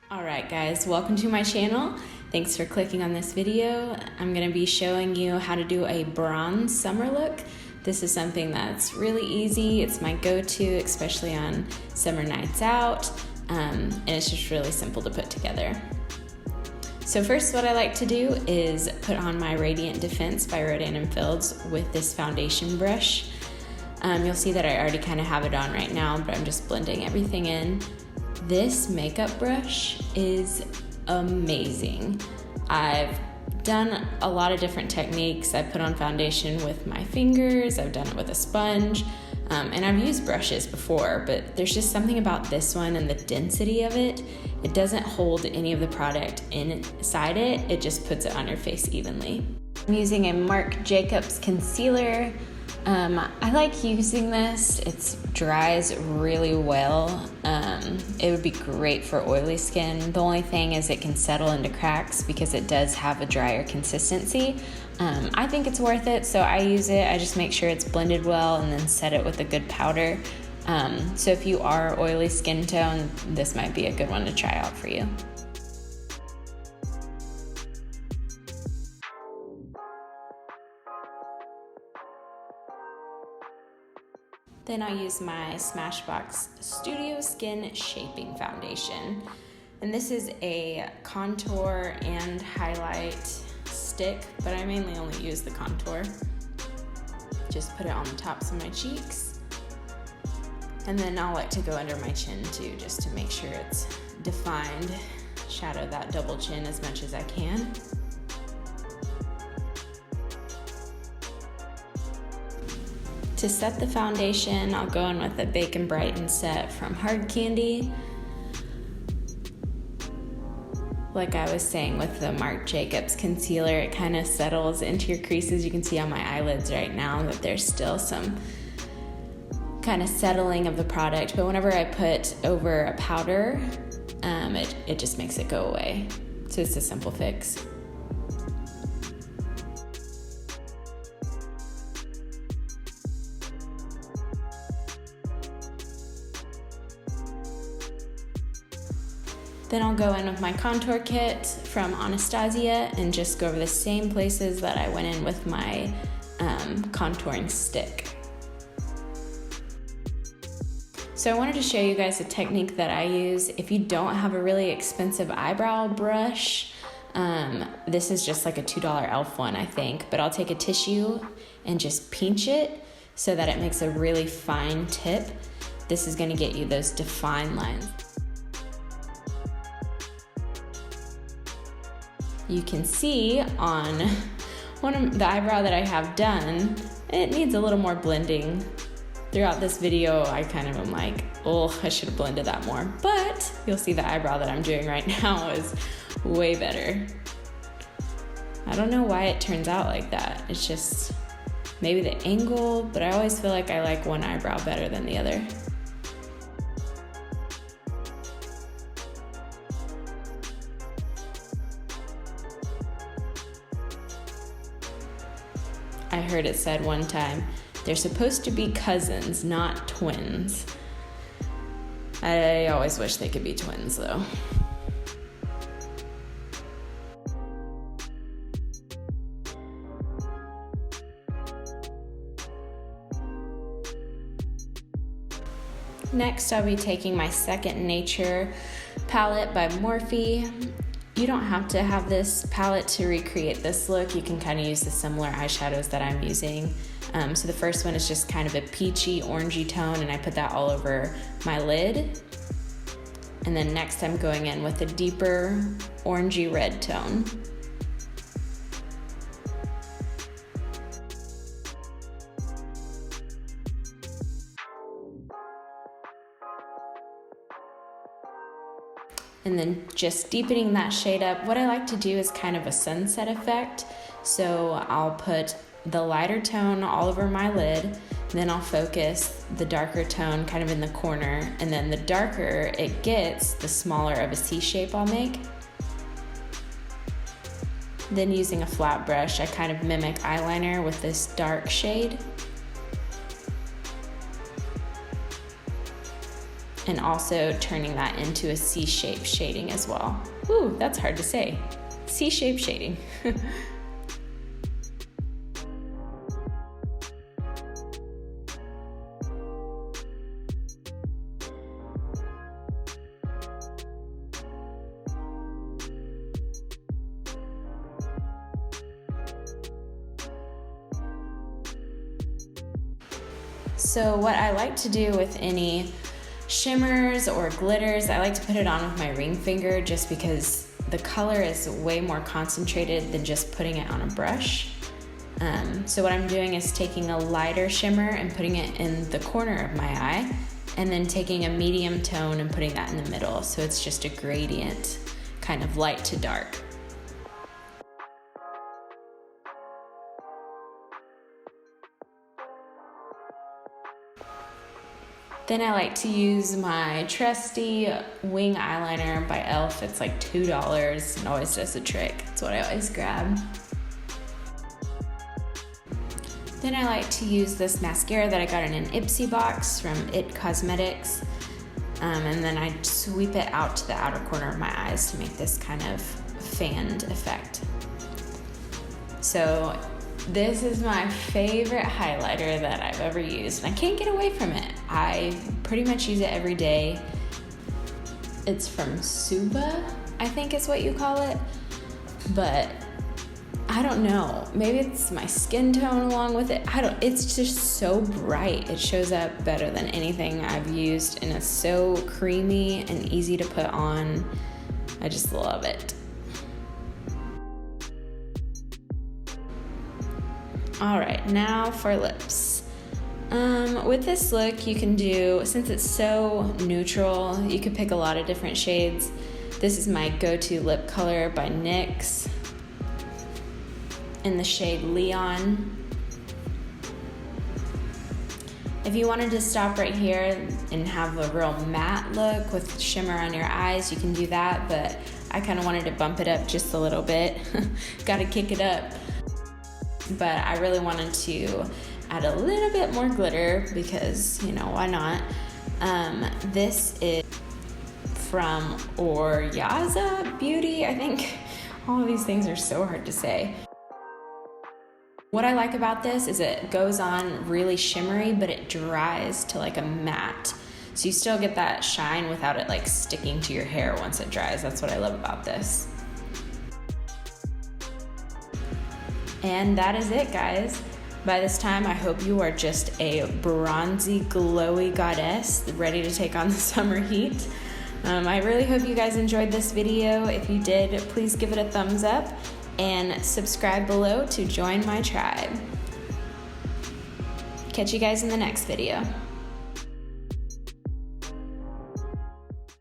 Alright guys, welcome to my channel. Thanks for clicking on this video. I'm going to be showing you how to do a bronze summer look. This is something that's really easy. It's my go-to, especially on summer nights out, and it's just really simple to put together. So first what I like to do is put on my Radiant Defense by Rodan and Fields with this foundation brush. You'll see that I already kind of have it on right now, but I'm just blending everything in. This makeup brush is amazing. I've done a lot of different techniques. I put on foundation with my fingers, I've done it with a sponge, and I've used brushes before, but there's just something about this one and the density of it. It doesn't hold any of the product inside it, it just puts it on your face evenly. I'm using a Marc Jacobs concealer. I like using this. It dries really well. It would be great for oily skin. The only thing is it can settle into cracks because it does have a drier consistency. I think it's worth it, so I use it. I just make sure it's blended well and then set it with a good powder. So if you are oily skin tone, this might be a good one to try out for you. Then I'll use my Smashbox Studio Skin Shaping Foundation. And this is a contour and highlight stick, but I mainly only use the contour. Just put it on the tops of my cheeks. And then I'll like to go under my chin too, just to make sure it's defined. Shadow that double chin as much as I can. To set the foundation, I'll go in with a Bake and Brighten set from Hard Candy. Like I was saying with the Marc Jacobs concealer, it kind of settles into your creases. You can see on my eyelids right now that there's still some kind of settling of the product, but whenever I put over a powder, it just makes it go away. So it's a simple fix. Then I'll go in with my contour kit from Anastasia and just go over the same places that I went in with my contouring stick. So I wanted to show you guys a technique that I use. If you don't have a really expensive eyebrow brush, this is just like a $2 Elf one, I think, but I'll take a tissue and just pinch it so that it makes a really fine tip. This is gonna get you those defined lines. You can see on one of the eyebrow that I have done, it needs a little more blending. Throughout this video, I kind of am like, oh, I should have blended that more. But you'll see the eyebrow that I'm doing right now is way better. I don't know why it turns out like that. It's just maybe the angle, but I always feel like I like one eyebrow better than the other. I heard it said one time, they're supposed to be cousins, not twins. I always wish they could be twins though. Next, I'll be taking my Second Nature palette by Morphe. You don't have to have this palette to recreate this look. You can kind of use the similar eyeshadows that I'm using. So the first one is just kind of a peachy, orangey tone, and I put that all over my lid. And then next I'm going in with a deeper orangey red tone. And then just deepening that shade up. What I like to do is kind of a sunset effect. So I'll put the lighter tone all over my lid, then I'll focus the darker tone kind of in the corner, and then the darker it gets, the smaller of a C shape I'll make. Then using a flat brush, I kind of mimic eyeliner with this dark shade. and also turning that into a C-shape shading as well. Ooh, that's hard to say. C-shape shading. So what I like to do with any shimmers or glitters, I like to put it on with my ring finger just because the color is way more concentrated than just putting it on a brush. So what I'm doing is taking a lighter shimmer and putting it in the corner of my eye, and then taking a medium tone and putting that in the middle. So it's just a gradient, kind of light to dark. Then I like to use my trusty wing eyeliner by Elf. It's like $2 and always does the trick. That's what I always grab. Then I like to use this mascara that I got in an Ipsy box from It Cosmetics. And then I sweep it out to the outer corner of my eyes to make this kind of fanned effect. So this is my favorite highlighter that I've ever used, and I can't get away from it. I pretty much use it every day. It's from Suba, I think is what you call it, but I don't know. Maybe it's my skin tone along with it. It's just so bright. It shows up better than anything I've used, and it's so creamy and easy to put on. I just love it. All right, now for lips. With this look, you can do, since it's so neutral, you could pick a lot of different shades. This is my go-to lip color by NYX in the shade Leon. If you wanted to stop right here and have a real matte look with shimmer on your eyes, you can do that, but I kind of wanted to bump it up just a little bit. Gotta kick it up. But I really wanted to add a little bit more glitter because, you know, why not? This is from Oryza Beauty, I think. All of these things are so hard to say. What I like about this is it goes on really shimmery, but it dries to like a matte. So you still get that shine without it like sticking to your hair once it dries. That's what I love about this. And that is it, guys. By this time, I hope you are just a bronzy, glowy goddess ready to take on the summer heat. I really hope you guys enjoyed this video. If you did, please give it a thumbs up and subscribe below to join my tribe. Catch you guys in the next video.